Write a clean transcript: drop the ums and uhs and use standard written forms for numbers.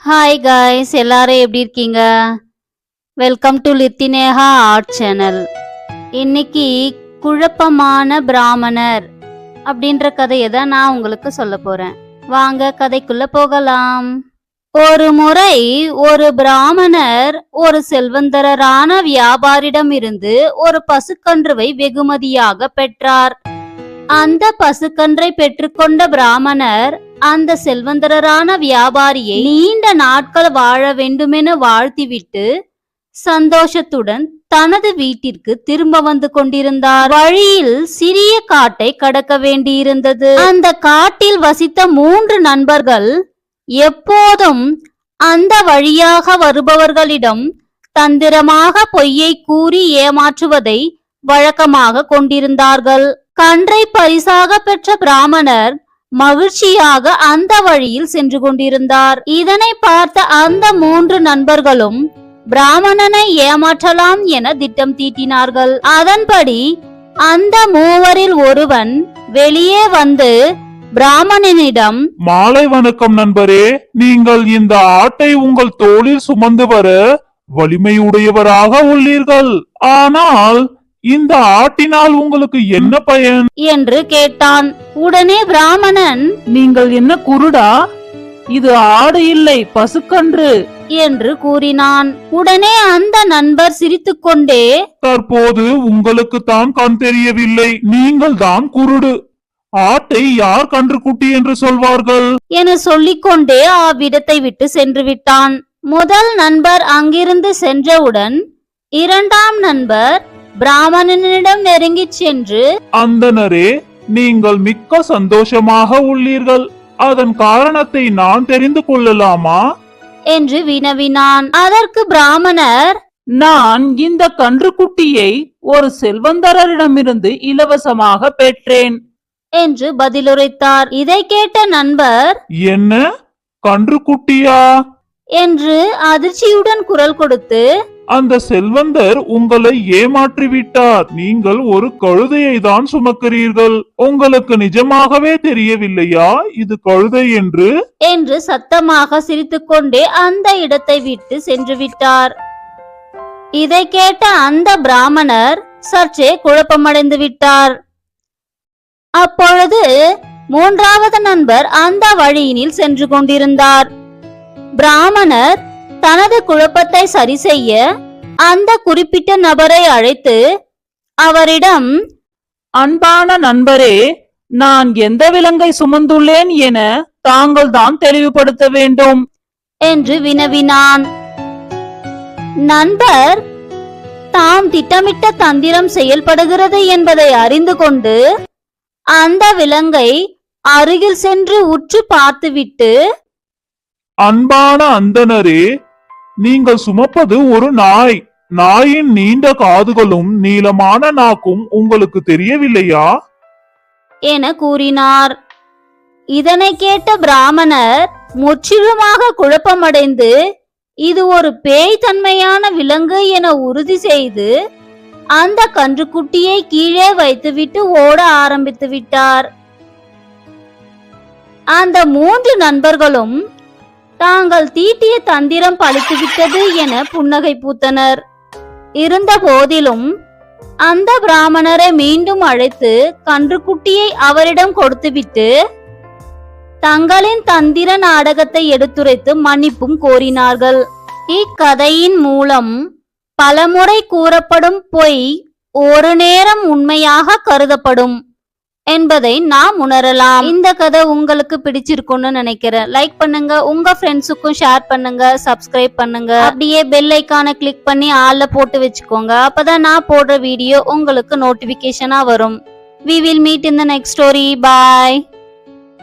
Hi guys, எல்லாரும் எப்படி இருக்கீங்க? வெல்கம் டு லித்தினேஹா ஆர்ட் சேனல். இன்னைக்கு குழப்பமான பிராமணர் அப்படின்ற கதையை தான் நான் உங்களுக்கு சொல்ல போறேன். வாங்க கதைக்குள்ள போகலாம். ஒரு முறை ஒரு பிராமணர் ஒரு செல்வந்தரான வியாபாரிடம் இருந்து ஒரு பசுக்கன்றுவை வெகுமதியாக பெற்றார். அந்த பசுக்கன்றை பெற்றுக்கொண்ட பிராமணர் அந்த செல்வந்தரான வியாபாரியை நீண்ட நாட்கள் வாழ வேண்டுமென வாழ்த்திவிட்டு சந்தோஷத்துடன் தனது வீட்டிற்கு திரும்ப வந்து கொண்டிருந்தார். வழியில் சிறிய காட்டை கடக்க வேண்டியிருந்தது. அந்த காட்டில் வசித்த 3 நண்பர்கள் எப்போதும் அந்த வழியாக வருபவர்களிடம் தந்திரமாக பொய்யை கூறி ஏமாற்றுவதை வழக்கமாக கொண்டிருந்தார்கள். கன்றை பரிசாக பெற்ற பிராமணர் மகிழ்ச்சியாக அந்த வழியில் சென்று கொண்டிருந்தார். இதனை பார்த்த அந்த 3 நண்பர்களும் பிராமணனை ஏமாற்றலாம் என திட்டம் தீட்டினார்கள். அதன்படி அந்த 3வரில் ஒருவன் வெளியே வந்து பிராமணனிடம், மாலை வணக்கம் நண்பரே, நீங்கள் இந்த ஆட்டை உங்கள் தோளில் சுமந்து வர வலிமையுடையவராக உள்ளீர்கள். ஆனால் இந்த ஆட்டினால் உங்களுக்கு என்ன பயன் என்று கேட்டான். உடனே பிராமணன், நீங்கள் என்ன குருடா? இது ஆடு இல்லை, பசுக்கன்று என்று கூறினான். உடனே அந்த நண்பர் சிரித்துக்கொண்டே, தற்போது உங்களுக்கு தான் கண் தெரியவில்லை, நீங்கள் தான் குருடு. ஆட்டை யார் கன்றுக்குட்டி என்று சொல்வார்கள் என சொல்லிக்கொண்டே அவ்விடத்தை விட்டு சென்று விட்டான். முதல் நண்பர் அங்கிருந்து சென்றவுடன் 2ஆம் நண்பர் பிராமணனிடம் நெருங்கி சென்று, அந்தனரே, நீங்கள் மிக்க சந்தோஷமாக உள்ளீர்கள். அதன் காரணத்தை நான் தெரிந்து கொள்ளலாமா என்று வினவினான். அதற்கு பிராமணர், நான் இந்த கன்றுக்குட்டியை ஒரு செல்வந்தரிடமிருந்து இலவசமாக பெற்றேன் என்று பதிலுரைத்தார். இதை கேட்ட நண்பர், என்ன, கன்றுக்குட்டியா என்று அதிர்ச்சியுடன் குரல் கொடுத்து, அந்த செல்வந்தர் உங்களை ஏமாற்றிவிட்டார். நீங்கள் ஒரு கழுதையை தான் சுமக்கிறீர்கள். உங்களுக்கு நிஜமாகவே தெரியவில்லையா இது கழுதை என்று சத்தமாக சிரித்துக்கொண்டே அந்த இடத்தை விட்டு சென்று விட்டார். இதை கேட்ட அந்த பிராமணர் சற்றே குழப்பமடைந்து விட்டார். அப்பொழுது 3வது நண்பர் அந்த வழியினில் சென்று கொண்டிருந்தார். பிராமணர் தனது குழப்பத்தை சரி செய்ய அந்த குறிப்பிட்ட நபரை அழைத்து அவரிடம், அன்பான நண்பரே, நான் எந்த விலங்கை சுமந்துள்ளேன் என தாங்கள் தான் தெளிவுபடுத்த வேண்டும் என்று வினவினான். நண்பர் தாம் திட்டமிட்ட தந்திரம் செயல்படுகிறது என்பதை அறிந்து கொண்டு அந்த விலங்கை அருகில் சென்று உற்று பார்த்துவிட்டு, அன்பான அந்தனரே, நீங்கள் சுமப்பது ஒரு நாய். நாயின் நீண்ட காதுகளும் நீளமான நாக்கும் உங்களுக்கு தெரியவில்லையா என கூறினார். இதனை கேட்ட பிராமணர் முற்றிலுமாக குழப்பமடைந்து இது ஒரு பேய் தன்மையான விலங்கு என உறுதி செய்து அந்த கன்றுக்குட்டியை கீழே வைத்துவிட்டு ஓட ஆரம்பித்து விட்டார். அந்த 3 நண்பர்களும் தாங்கள் தீட்டிய தந்திரம் பலித்துவிட்டது என புன்னகை பூத்தனர். இருந்த போதிலும் அந்த பிராமணரை மீண்டும் அழைத்து கன்றுக்குட்டியை அவரிடம் கொடுத்துவிட்டு தங்களின் தந்திர நாடகத்தை எடுத்துரைத்து மன்னிப்பும் கோரினார்கள். இக்கதையின் மூலம் பலமுறை கூறப்படும் பொய் ஒரு நேரம் உண்மையாக கருதப்படும் என்பதை நாம் உணரலாம். இந்த கதை உங்களுக்கு பிடிச்சிருக்கும்னு நினைக்கிறேன். லைக் பண்ணுங்க, உங்க ஃப்ரெண்ட்ஸுக்கும் ஷேர் பண்ணுங்க, சப்ஸ்கிரைப் பண்ணுங்க. அப்படியே பெல் ஐகானை கிளிக் பண்ணி ஆல்ல போட்டு வச்சுக்கோங்க. அப்பதான் நான் போடுற வீடியோ உங்களுக்கு நோட்டிபிகேஷனா வரும். We will meet in the next story. Bye.